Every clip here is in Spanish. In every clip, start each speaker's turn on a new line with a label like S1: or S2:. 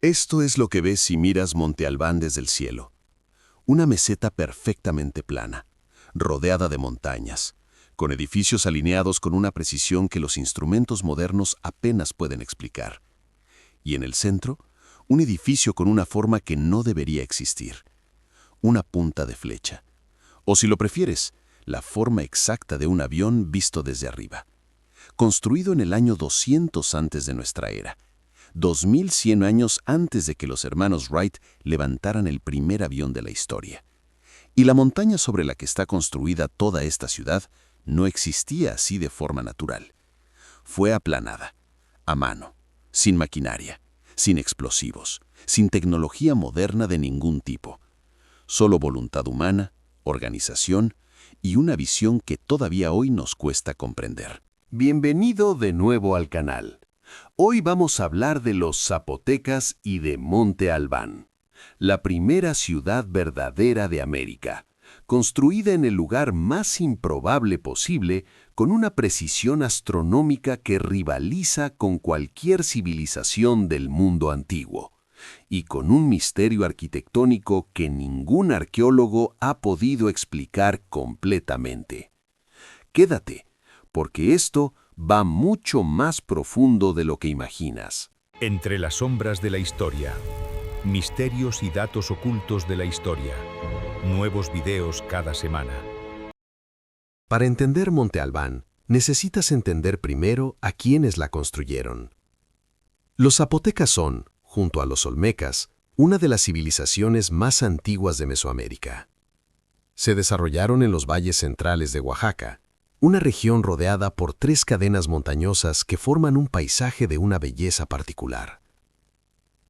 S1: Esto es lo que ves si miras Monte Albán desde el cielo. Una meseta perfectamente plana, rodeada de montañas, con edificios alineados con una precisión que los instrumentos modernos apenas pueden explicar. Y en el centro, un edificio con una forma que no debería existir. Una punta de flecha. O si lo prefieres, la forma exacta de un avión visto desde arriba. Construido en el año 200 antes de nuestra era. 2100 años antes de que los hermanos Wright levantaran el primer avión de la historia. Y la montaña sobre la que está construida toda esta ciudad no existía así de forma natural. Fue aplanada, a mano, sin maquinaria, sin explosivos, sin tecnología moderna de ningún tipo. Solo voluntad humana, organización y una visión que todavía hoy nos cuesta comprender.
S2: Bienvenido de nuevo al canal. Hoy vamos a hablar de los zapotecas y de Monte Albán, la primera ciudad verdadera de América, construida en el lugar más improbable posible con una precisión astronómica que rivaliza con cualquier civilización del mundo antiguo, y con un misterio arquitectónico que ningún arqueólogo ha podido explicar completamente. Quédate, porque esto va mucho más profundo de lo que imaginas.
S3: Entre las sombras de la historia. Misterios y datos ocultos de la historia. Nuevos videos cada semana.
S2: Para entender Monte Albán, necesitas entender primero a quiénes la construyeron. Los zapotecas son, junto a los olmecas, una de las civilizaciones más antiguas de Mesoamérica. Se desarrollaron en los valles centrales de Oaxaca, una región rodeada por 3 cadenas montañosas que forman un paisaje de una belleza particular.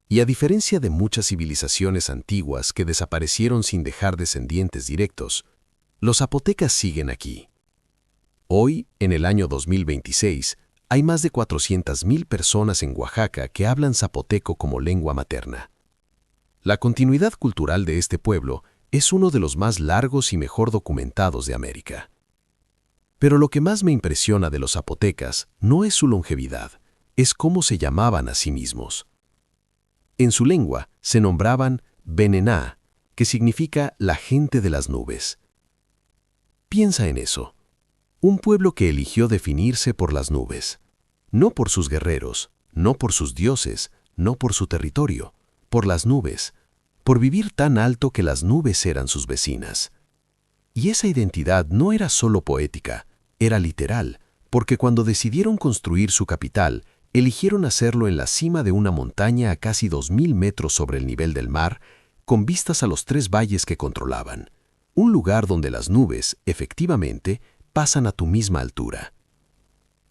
S2: Y a diferencia de muchas civilizaciones antiguas que desaparecieron sin dejar descendientes directos, los zapotecas siguen aquí. Hoy, en el año 2026, hay más de 400,000 personas en Oaxaca que hablan zapoteco como lengua materna. La continuidad cultural de este pueblo es uno de los más largos y mejor documentados de América. Pero lo que más me impresiona de los zapotecas no es su longevidad, es cómo se llamaban a sí mismos. En su lengua se nombraban Benená, que significa la gente de las nubes. Piensa en eso. Un pueblo que eligió definirse por las nubes. No por sus guerreros, no por sus dioses, no por su territorio, por las nubes, por vivir tan alto que las nubes eran sus vecinas. Y esa identidad no era solo poética, era literal, porque cuando decidieron construir su capital, eligieron hacerlo en la cima de una montaña a casi 2000 metros sobre el nivel del mar, con vistas a los 3 valles que controlaban. Un lugar donde las nubes, efectivamente, pasan a tu misma altura.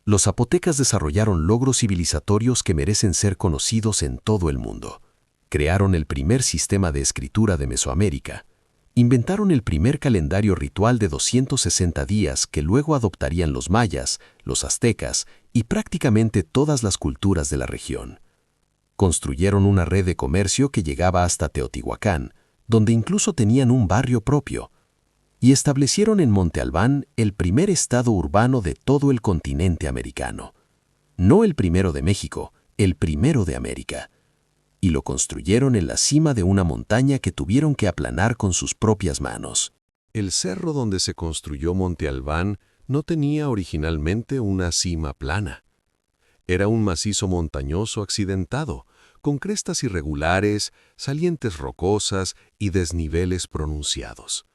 S2: Los zapotecas desarrollaron logros civilizatorios que merecen ser conocidos en todo el mundo. Crearon el primer sistema de escritura de Mesoamérica. Inventaron el primer calendario ritual de 260 días que luego adoptarían los mayas, los aztecas y prácticamente todas las culturas de la región. Construyeron una red de comercio que llegaba hasta Teotihuacán, donde incluso tenían un barrio propio, y establecieron en Monte Albán el primer estado urbano de todo el continente americano. No el primero de México, el primero de América. Y lo construyeron en la cima de una montaña que tuvieron que aplanar con sus propias manos.
S4: El cerro donde se construyó Monte Albán no tenía originalmente una cima plana. Era un macizo montañoso accidentado, con crestas irregulares, salientes rocosas y desniveles pronunciados.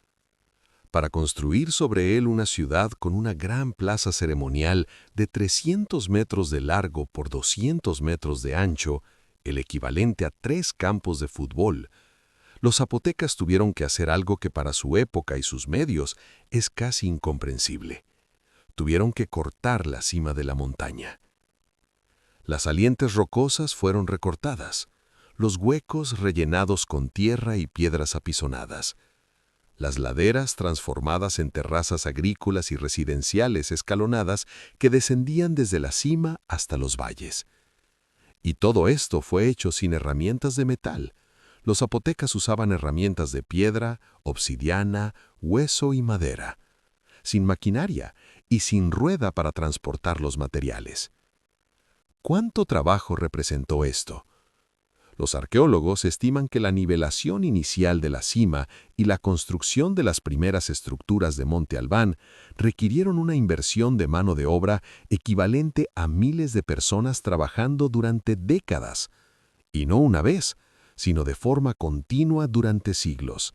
S4: Para construir sobre él una ciudad con una gran plaza ceremonial de 300 metros de largo por 200 metros de ancho, el equivalente a 3 campos de fútbol, los zapotecas tuvieron que hacer algo que para su época y sus medios es casi incomprensible. Tuvieron que cortar la cima de la montaña. Las salientes rocosas fueron recortadas, los huecos rellenados con tierra y piedras apisonadas, las laderas transformadas en terrazas agrícolas y residenciales escalonadas que descendían desde la cima hasta los valles. Y todo esto fue hecho sin herramientas de metal. Los zapotecas usaban herramientas de piedra, obsidiana, hueso y madera, sin maquinaria y sin rueda para transportar los materiales. ¿Cuánto trabajo representó esto? Los arqueólogos estiman que la nivelación inicial de la cima y la construcción de las primeras estructuras de Monte Albán requirieron una inversión de mano de obra equivalente a miles de personas trabajando durante décadas, y no una vez, sino de forma continua durante siglos,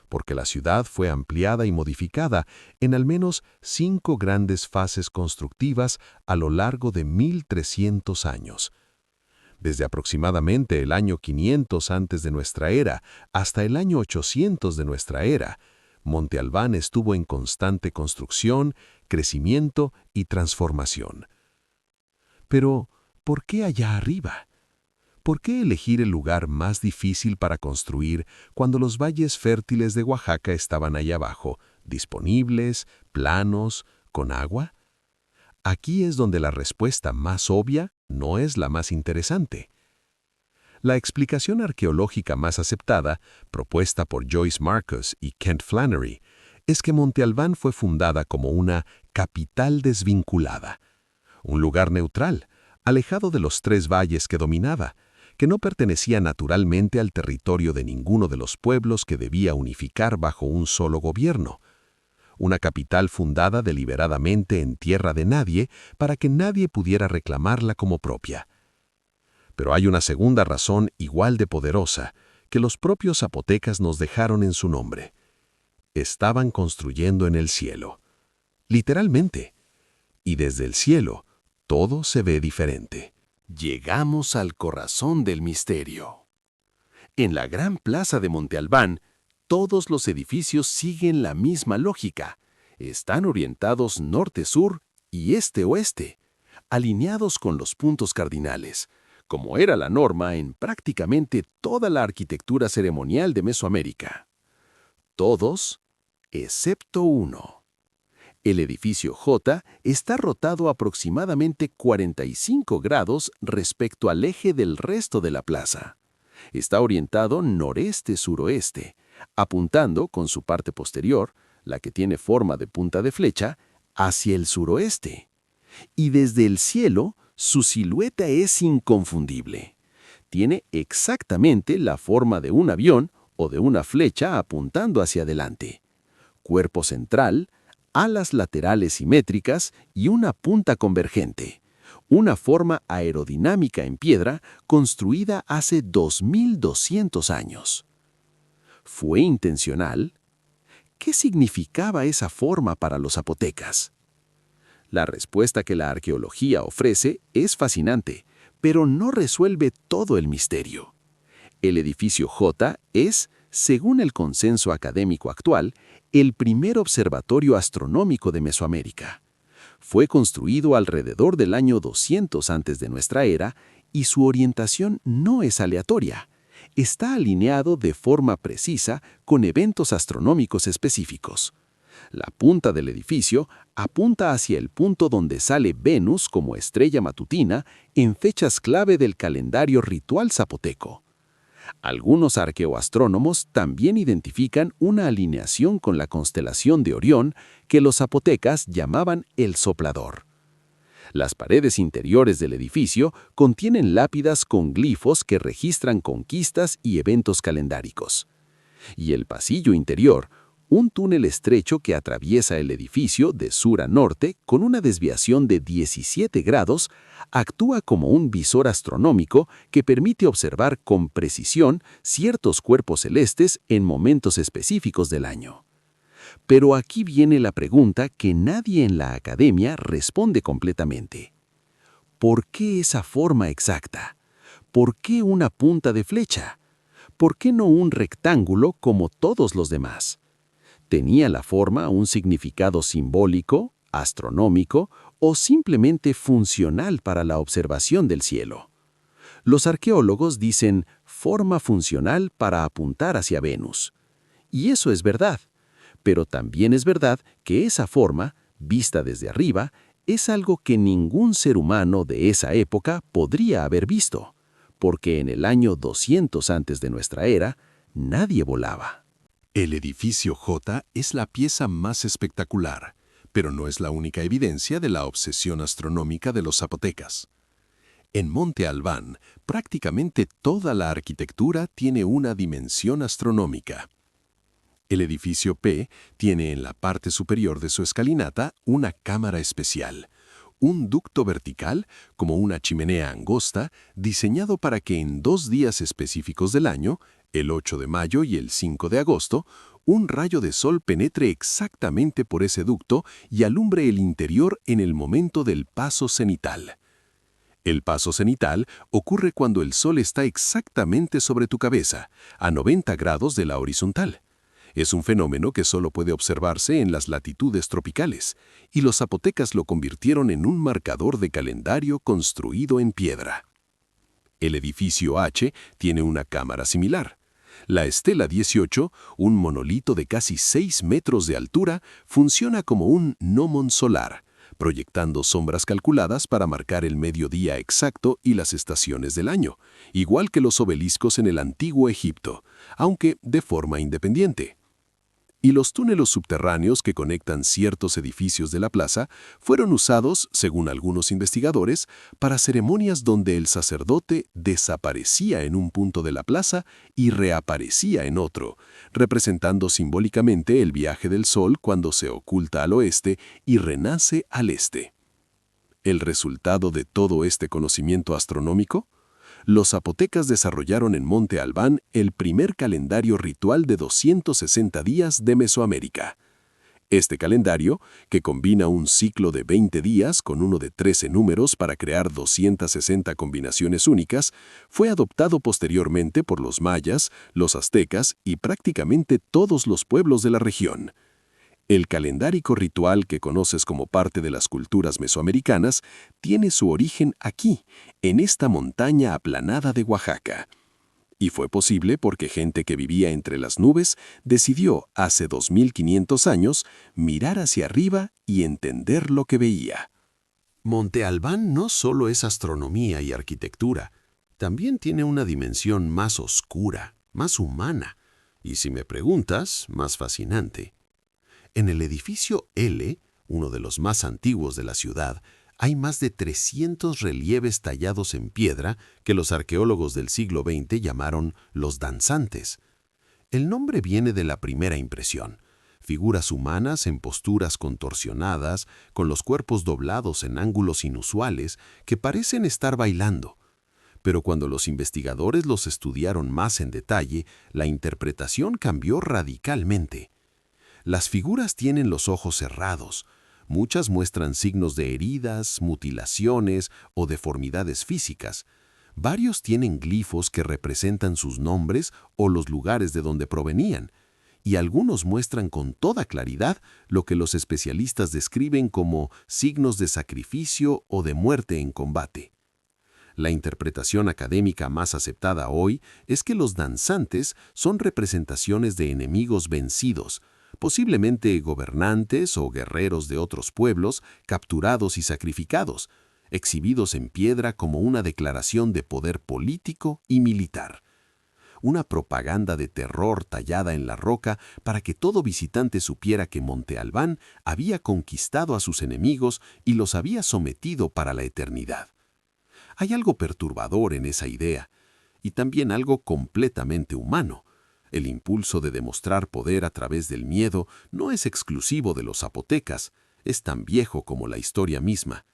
S4: porque la ciudad fue ampliada y modificada en al menos 5 grandes fases constructivas a lo largo de 1300 años. Desde aproximadamente el año 500 antes de nuestra era hasta el año 800 de nuestra era, Monte Albán estuvo en constante construcción, crecimiento y transformación. Pero, ¿por qué allá arriba? ¿Por qué elegir el lugar más difícil para construir cuando los valles fértiles de Oaxaca estaban allá abajo, disponibles, planos, con agua? Aquí es donde la respuesta más obvia no es la más interesante. La explicación arqueológica más aceptada, propuesta por Joyce Marcus y Kent Flannery, es que Monte Albán fue fundada como una capital desvinculada, un lugar neutral, alejado de los 3 valles que dominaba, que no pertenecía naturalmente al territorio de ninguno de los pueblos que debía unificar bajo un solo gobierno. Una capital fundada deliberadamente en tierra de nadie para que nadie pudiera reclamarla como propia. Pero hay una segunda razón igual de poderosa que los propios zapotecas nos dejaron en su nombre. Estaban construyendo en el cielo. Literalmente. Y desde el cielo, todo se ve diferente.
S1: Llegamos al corazón del misterio. En la gran plaza de Monte Albán, todos los edificios siguen la misma lógica. Están orientados norte-sur y este-oeste, alineados con los puntos cardinales, como era la norma en prácticamente toda la arquitectura ceremonial de Mesoamérica. Todos, excepto uno. El edificio J está rotado aproximadamente 45 grados respecto al eje del resto de la plaza. Está orientado noreste-suroeste, apuntando con su parte posterior, la que tiene forma de punta de flecha, hacia el suroeste. Y desde el cielo, su silueta es inconfundible. Tiene exactamente la forma de un avión o de una flecha apuntando hacia adelante. Cuerpo central, alas laterales simétricas y una punta convergente. Una forma aerodinámica en piedra construida hace 2200 años. ¿Fue intencional? ¿Qué significaba esa forma para los zapotecas? La respuesta que la arqueología ofrece es fascinante, pero no resuelve todo el misterio. El edificio J es, según el consenso académico actual, el primer observatorio astronómico de Mesoamérica. Fue construido alrededor del año 200 antes de nuestra era y su orientación no es aleatoria. Está alineado de forma precisa con eventos astronómicos específicos. La punta del edificio apunta hacia el punto donde sale Venus como estrella matutina en fechas clave del calendario ritual zapoteco. Algunos arqueoastrónomos también identifican una alineación con la constelación de Orión que los zapotecas llamaban el soplador. Las paredes interiores del edificio contienen lápidas con glifos que registran conquistas y eventos calendáricos. Y el pasillo interior, un túnel estrecho que atraviesa el edificio de sur a norte con una desviación de 17 grados, actúa como un visor astronómico que permite observar con precisión ciertos cuerpos celestes en momentos específicos del año. Pero aquí viene la pregunta que nadie en la academia responde completamente. ¿Por qué esa forma exacta? ¿Por qué una punta de flecha? ¿Por qué no un rectángulo como todos los demás? ¿Tenía la forma un significado simbólico, astronómico o simplemente funcional para la observación del cielo? Los arqueólogos dicen forma funcional para apuntar hacia Venus. Y eso es verdad. Pero también es verdad que esa forma, vista desde arriba, es algo que ningún ser humano de esa época podría haber visto, porque en el año 200 antes de nuestra era, nadie volaba.
S2: El edificio J es la pieza más espectacular, pero no es la única evidencia de la obsesión astronómica de los zapotecas.
S1: En Monte Albán, prácticamente toda la arquitectura tiene una dimensión astronómica. El edificio P tiene en la parte superior de su escalinata una cámara especial, un ducto vertical, como una chimenea angosta, diseñado para que en 2 días específicos del año, el 8 de mayo y el 5 de agosto, un rayo de sol penetre exactamente por ese ducto y alumbre el interior en el momento del paso cenital. El paso cenital ocurre cuando el sol está exactamente sobre tu cabeza, a 90 grados de la horizontal. Es un fenómeno que solo puede observarse en las latitudes tropicales, y los zapotecas lo convirtieron en un marcador de calendario construido en piedra. El edificio H tiene una cámara similar. La Estela 18, un monolito de casi 6 metros de altura, funciona como un gnomon solar, proyectando sombras calculadas para marcar el mediodía exacto y las estaciones del año, igual que los obeliscos en el antiguo Egipto, aunque de forma independiente. Y los túneles subterráneos que conectan ciertos edificios de la plaza fueron usados, según algunos investigadores, para ceremonias donde el sacerdote desaparecía en un punto de la plaza y reaparecía en otro, representando simbólicamente el viaje del sol cuando se oculta al oeste y renace al este. ¿El resultado de todo este conocimiento astronómico? Los zapotecas desarrollaron en Monte Albán el primer calendario ritual de 260 días de Mesoamérica. Este calendario, que combina un ciclo de 20 días con uno de 13 números para crear 260 combinaciones únicas, fue adoptado posteriormente por los mayas, los aztecas y prácticamente todos los pueblos de la región. El calendárico ritual que conoces como parte de las culturas mesoamericanas tiene su origen aquí, en esta montaña aplanada de Oaxaca. Y fue posible porque gente que vivía entre las nubes decidió, hace 2500 años, mirar hacia arriba y entender lo que veía.
S2: Monte Albán no solo es astronomía y arquitectura, también tiene una dimensión más oscura, más humana, y si me preguntas, más fascinante. En el edificio L, uno de los más antiguos de la ciudad, hay más de 300 relieves tallados en piedra que los arqueólogos del siglo XX llamaron los danzantes. El nombre viene de la primera impresión: figuras humanas en posturas contorsionadas, con los cuerpos doblados en ángulos inusuales que parecen estar bailando. Pero cuando los investigadores los estudiaron más en detalle, la interpretación cambió radicalmente. Las figuras tienen los ojos cerrados. Muchas muestran signos de heridas, mutilaciones o deformidades físicas. Varios tienen glifos que representan sus nombres o los lugares de donde provenían. Y algunos muestran con toda claridad lo que los especialistas describen como signos de sacrificio o de muerte en combate. La interpretación académica más aceptada hoy es que los danzantes son representaciones de enemigos vencidos, posiblemente gobernantes o guerreros de otros pueblos capturados y sacrificados, exhibidos en piedra como una declaración de poder político y militar. Una propaganda de terror tallada en la roca para que todo visitante supiera que Monte Albán había conquistado a sus enemigos y los había sometido para la eternidad. Hay algo perturbador en esa idea, y también algo completamente humano. El impulso de demostrar poder a través del miedo no es exclusivo de los zapotecas, es tan viejo como la historia misma.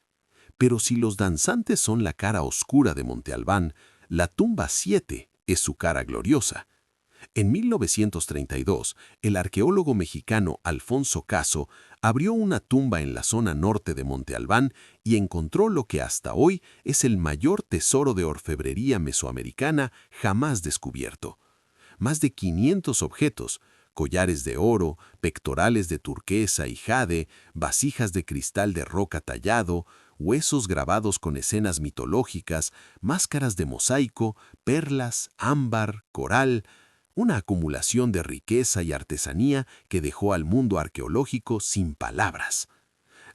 S2: Pero si los danzantes son la cara oscura de Monte Albán, la tumba 7 es su cara gloriosa. En 1932, el arqueólogo mexicano Alfonso Caso abrió una tumba en la zona norte de Monte Albán y encontró lo que hasta hoy es el mayor tesoro de orfebrería mesoamericana jamás descubierto. Más de 500 objetos, collares de oro, pectorales de turquesa y jade, vasijas de cristal de roca tallado, huesos grabados con escenas mitológicas, máscaras de mosaico, perlas, ámbar, coral, una acumulación de riqueza y artesanía que dejó al mundo arqueológico sin palabras.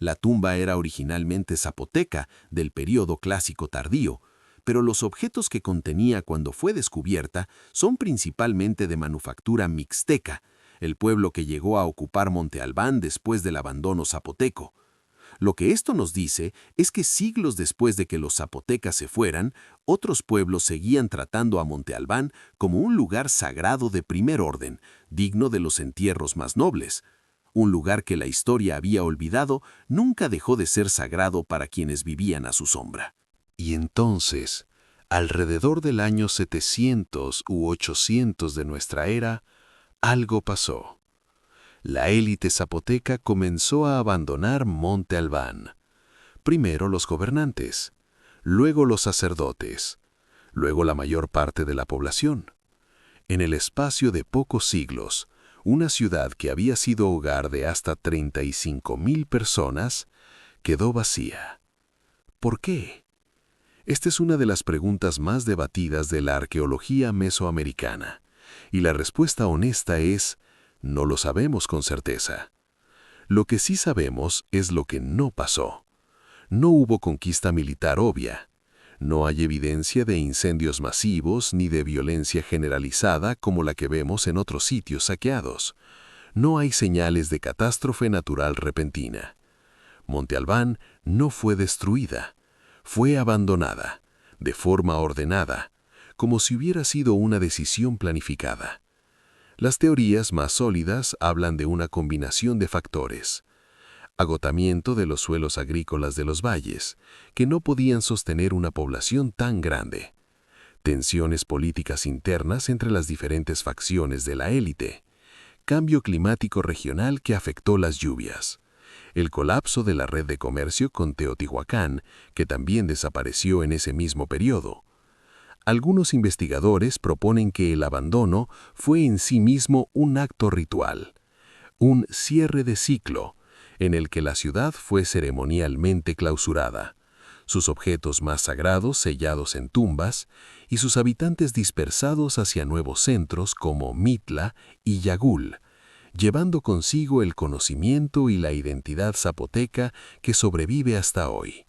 S2: La tumba era originalmente zapoteca, del período clásico tardío, pero los objetos que contenía cuando fue descubierta son principalmente de manufactura mixteca, el pueblo que llegó a ocupar Monte Albán después del abandono zapoteco. Lo que esto nos dice es que siglos después de que los zapotecas se fueran, otros pueblos seguían tratando a Monte Albán como un lugar sagrado de primer orden, digno de los entierros más nobles. Un lugar que la historia había olvidado nunca dejó de ser sagrado para quienes vivían a su sombra.
S4: Y entonces, alrededor del año 700 u 800 de nuestra era, algo pasó. La élite zapoteca comenzó a abandonar Monte Albán. Primero los gobernantes, luego los sacerdotes, luego la mayor parte de la población. En el espacio de pocos siglos, una ciudad que había sido hogar de hasta 35,000 personas quedó vacía. ¿Por qué? Esta es una de las preguntas más debatidas de la arqueología mesoamericana, y la respuesta honesta es: no lo sabemos con certeza. Lo que sí sabemos es lo que no pasó. No hubo conquista militar obvia. No hay evidencia de incendios masivos ni de violencia generalizada como la que vemos en otros sitios saqueados. No hay señales de catástrofe natural repentina. Monte Albán no fue destruida. Fue abandonada, de forma ordenada, como si hubiera sido una decisión planificada. Las teorías más sólidas hablan de una combinación de factores: agotamiento de los suelos agrícolas de los valles, que no podían sostener una población tan grande; tensiones políticas internas entre las diferentes facciones de la élite; cambio climático regional que afectó las lluvias; el colapso de la red de comercio con Teotihuacán, que también desapareció en ese mismo periodo. Algunos investigadores proponen que el abandono fue en sí mismo un acto ritual, un cierre de ciclo, en el que la ciudad fue ceremonialmente clausurada, sus objetos más sagrados sellados en tumbas y sus habitantes dispersados hacia nuevos centros como Mitla y Yagul, llevando consigo el conocimiento y la identidad zapoteca que sobrevive hasta hoy.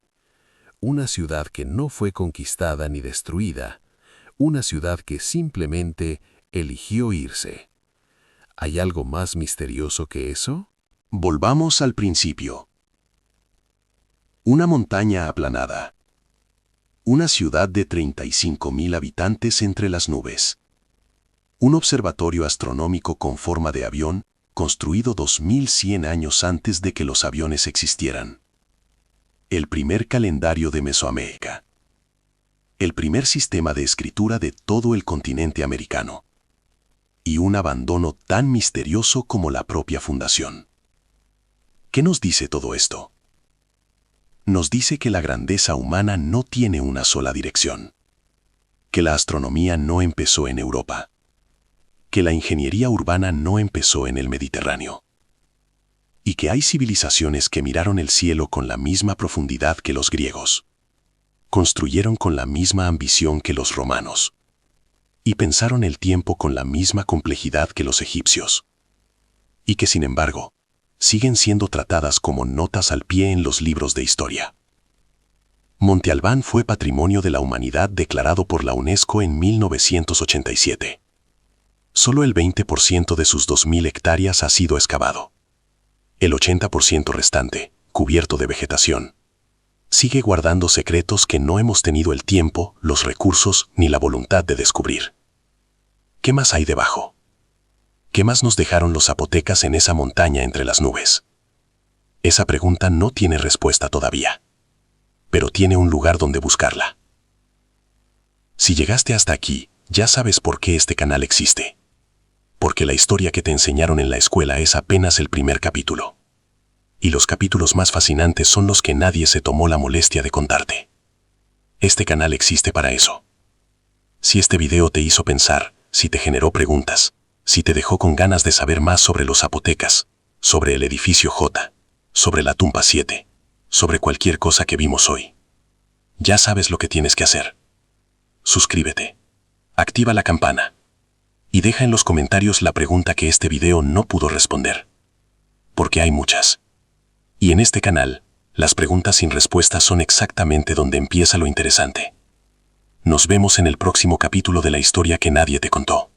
S4: Una ciudad que no fue conquistada ni destruida, una ciudad que simplemente eligió irse. ¿Hay algo más misterioso que eso?
S1: Volvamos al principio. Una montaña aplanada. Una ciudad de 35,000 habitantes entre las nubes. Un observatorio astronómico con forma de avión, construido 2100 años antes de que los aviones existieran. El primer calendario de Mesoamérica. El primer sistema de escritura de todo el continente americano. Y un abandono tan misterioso como la propia fundación. ¿Qué nos dice todo esto? Nos dice que la grandeza humana no tiene una sola dirección. Que la astronomía no empezó en Europa. Que la ingeniería urbana no empezó en el Mediterráneo. Y que hay civilizaciones que miraron el cielo con la misma profundidad que los griegos. Construyeron con la misma ambición que los romanos. Y pensaron el tiempo con la misma complejidad que los egipcios. Y que, sin embargo, siguen siendo tratadas como notas al pie en los libros de historia. Monte Albán fue Patrimonio de la Humanidad declarado por la UNESCO en 1987. Solo el 20% de sus 2.000 hectáreas ha sido excavado. El 80% restante, cubierto de vegetación, sigue guardando secretos que no hemos tenido el tiempo, los recursos ni la voluntad de descubrir. ¿Qué más hay debajo? ¿Qué más nos dejaron los zapotecas en esa montaña entre las nubes? Esa pregunta no tiene respuesta todavía, pero tiene un lugar donde buscarla. Si llegaste hasta aquí, ya sabes por qué este canal existe. Porque la historia que te enseñaron en la escuela es apenas el primer capítulo. Y los capítulos más fascinantes son los que nadie se tomó la molestia de contarte. Este canal existe para eso. Si este video te hizo pensar, si te generó preguntas, si te dejó con ganas de saber más sobre los zapotecas, sobre el edificio J, sobre la tumba 7, sobre cualquier cosa que vimos hoy, ya sabes lo que tienes que hacer. Suscríbete, activa la campana y deja en los comentarios la pregunta que este video no pudo responder. Porque hay muchas. Y en este canal, las preguntas sin respuesta son exactamente donde empieza lo interesante. Nos vemos en el próximo capítulo de la historia que nadie te contó.